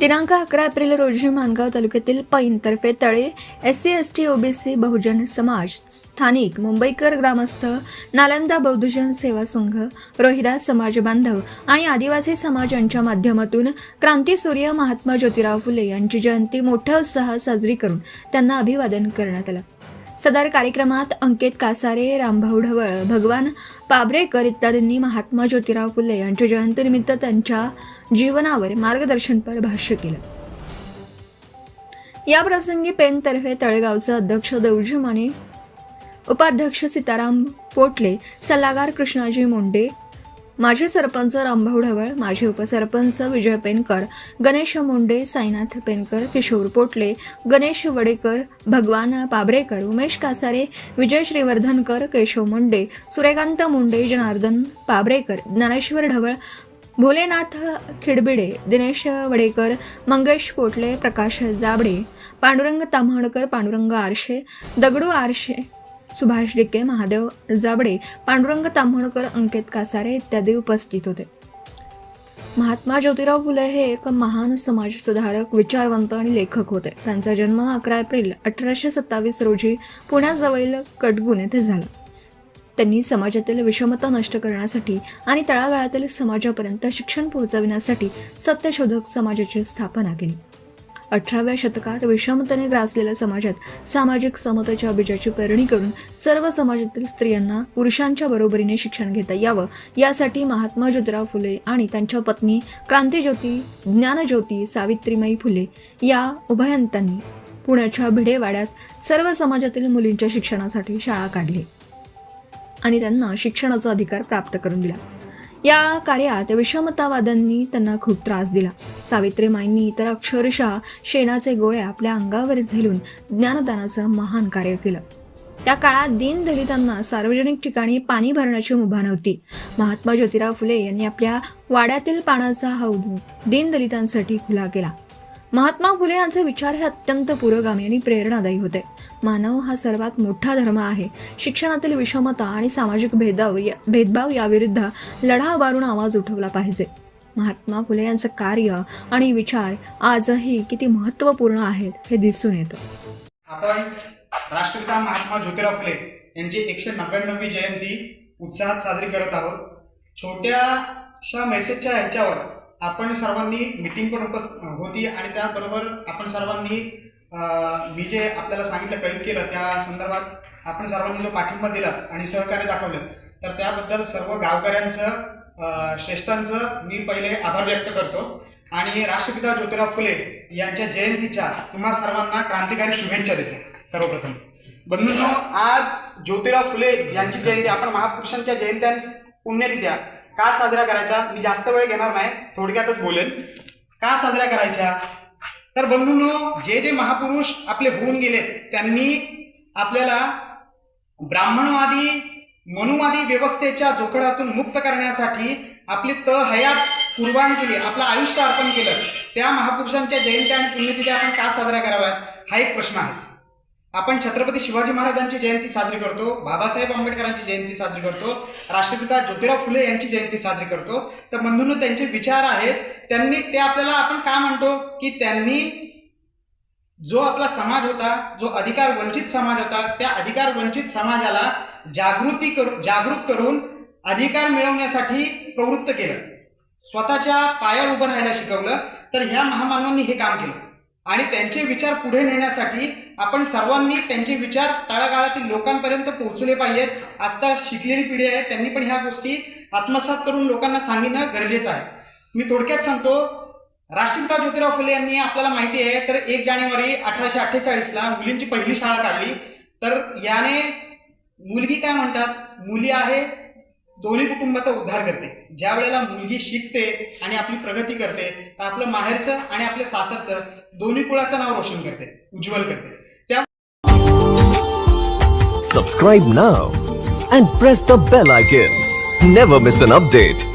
दिनांक 11 एप्रिल रोजी माणगाव तालुक्यातील पैन तर्फे तळे SC ST OBC Bahujan Samaj, स्थानिक मुंबईकर ग्रामस्थ, नालंदा बौद्धजन सेवा संघ, रोहिदास समाज बांधव आणि आदिवासी समाज यांच्या माध्यमातून क्रांतीसूर्य महात्मा ज्योतिराव फुले यांची जयंती मोठ्या उत्साहात साजरी करून त्यांना अभिवादन करण्यात आलं। सदर कार्यक्रमात अंकित कासारे, रामभाऊ ढवळ, भगवान पाबरेकर इत्यादींनी महात्मा ज्योतिराव फुले यांच्या जयंतीनिमित्त त्यांच्या जीवनावर मार्गदर्शनपर भाष्य केलं। या प्रसंगी पेन तर्फे तळेगावचे अध्यक्ष देवजी माने, उपाध्यक्ष सीताराम पोटले, सल्लागार कृष्णाजी मुंडे, माजी सरपंच रामभाऊ ढवळ, माजी उपसरपंच विजय पेनकर, गणेश मुंडे, साईनाथ पेनकर, किशोर पोटले, गणेश वडेकर, भगवान पाबरेकर, उमेश कासारे, विजय श्रीवर्धनकर, केशव मुंडे, सूर्यकांत मुंडे, जनार्दन पाबरेकर, ज्ञानेश्वर ढवळ, भोलेनाथ खिडबिडे, दिनेश वडेकर, मंगेश पोटले, प्रकाश जाबडे, पांडुरंग ताम्हणकर, पांडुरंग आरशे, दगडू आरशे, सुभाष डिके, महादेव जाबडे, पांडुरंग ताम्हणकर, अंकित कासारे इत्यादी उपस्थित होते। महात्मा ज्योतिराव फुले हे एक महान समाजसुधारक, विचारवंत आणि लेखक होते। त्यांचा जन्म 11 एप्रिल 1827 रोजी पुण्याजवळील कटगुण येथे झाला। त्यांनी समाजातील विषमता नष्ट करण्यासाठी आणि तळागाळातील समाजापर्यंत शिक्षण पोहोचविण्यासाठी सत्यशोधक समाजाची स्थापना केली। 18व्या शतकात विषमतेने ग्रासलेल्या समाजात सामाजिक समतेच्या बीजाची पेरणी करून सर्व समाजातील स्त्रियांना पुरुषांच्या बरोबरीने शिक्षण घेता यावं यासाठी महात्मा ज्योतिराव फुले आणि त्यांच्या पत्नी क्रांतीज्योती, ज्ञानज्योती सावित्रीबाई फुले या उभयंतांनी पुण्याच्या भिडेवाड्यात सर्व समाजातील मुलींच्या शिक्षणासाठी शाळा काढली आणि त्यांना शिक्षणाचा अधिकार प्राप्त करून दिला। या कार्यात विषमतावाद्यांनी त्यांना खूप त्रास दिला। सावित्रीमाईंनी तर अक्षरशः शेणाचे गोळे आपल्या अंगावर झेलून ज्ञानदानाचं महान कार्य केलं। त्या काळात दीनदलितांना सार्वजनिक ठिकाणी पाणी भरण्याची मुभा नव्हती। महात्मा ज्योतिराव फुले यांनी आपल्या वाड्यातील पाण्याचा हौद दीनदलितांसाठी खुला केला। महात्मा फुले यांचे विचार हे अत्यंत पुरोगामी आणि प्रेरणादायी होते। मानव हा सर्वात मोठा धर्म आहे। शिक्षणातील विषमता आणि सामाजिक भेदभाव याविरुद्ध लढा उभारून आवाज उठवला पाहिजे। महात्मा फुले यांचं कार्य आणि विचार आजही किती महत्त्वपूर्ण आहेत हे दिसून येतं। आपण राष्ट्रपिता महात्मा ज्योतिराव फुले यांची 199वी जयंती उत्साहात साजरी करत आहोत। छोट्याशा मेसेजच्या ह्याच्यावर आपण सर्वांनी मीटिंग पण होती आणि त्याबरोबर आपण सर्वांनी मी जे आपल्याला सांगितलं, कळीत केलं, त्या संदर्भात आपण सर्वांनी जो पाठिंबा दिला आणि सहकार्य दाखवलं, तर त्याबद्दल सर्व गावकऱ्यांचं, श्रेष्ठांचं मी पहिले आभार व्यक्त करतो आणि राष्ट्रपिता ज्योतिराव फुले यांच्या जयंतीच्या तुम्हा सर्वांना क्रांतिकारी शुभेच्छा देतो। सर्वप्रथम बंधूंनो, आज ज्योतिराव फुले यांची जयंती आपण महापुरुषांच्या जयंत्या पुण्यरित्या का साजरा करायचा, मी जास्त वेळ घेणार नाही, थोडक्यातच बोलेन। का साजरा करायच्या तर बंधूंनो, जे जे महापुरुष आपले होऊन गेले त्यांनी आपल्याला ब्राह्मणवादी, मनुवादी व्यवस्थेच्या जोखडातून मुक्त करण्यासाठी आपली हयात कुर्बान केली, आपलं आयुष्य अर्पण केलं। त्या महापुरुषांच्या जयंत्या आणि पुण्यतिथी आपण का साजरा कराव्यात हा एक प्रश्न आहे। आपण छत्रपती शिवाजी महाराजांची जयंती साजरी करतो, बाबासाहेब आंबेडकरांची जयंती साजरी करतो, राष्ट्रपिता ज्योतिराव फुले यांची जयंती साजरी करतो। तर बंधूंनो, त्यांचे विचार आहेत, त्यांनी ते आपल्याला आपण का म्हणतो की त्यांनी जो आपला समाज होता, जो अधिकार वंचित समाज होता, त्या अधिकार वंचित समाजाला जागृत करून अधिकार मिळवण्यासाठी प्रवृत्त केलं, स्वतःच्या पायावर उभं राहायला शिकवलं। तर ह्या महामानवांनी हे काम केलं आणि त्यांचे विचार पुढे नेण्यासाठी आपण सर्वांनी त्यांचे विचार तळागाळातील लोकांपर्यंत पोहोचले पाहिजेत। आता शिकलेली पिढी आहे, त्यांनी पण ह्या गोष्टी आत्मसात करून लोकांना सांगणं गरजेचं आहे। मी थोडक्यात सांगतो, राष्ट्रपिता ज्योतिराव फुले यांनी, आपल्याला माहिती आहे, तर 1 जानेवारी 1848ला मुलींची पहिली शाळा काढली। तर याने मुलगी काय म्हणतात, मुली आहे दोन्ही कुटुंबाचा उद्धार करते। ज्या वेळेला मुलगी शिकते आणि आपली प्रगती करते, तर आपलं माहेरचं आणि आपल्या सासरचं दोन्ही कुळाचं नाव रोशन करते, उज्ज्वल करते। त्या Subscribe now and press the bell icon. Never miss an update.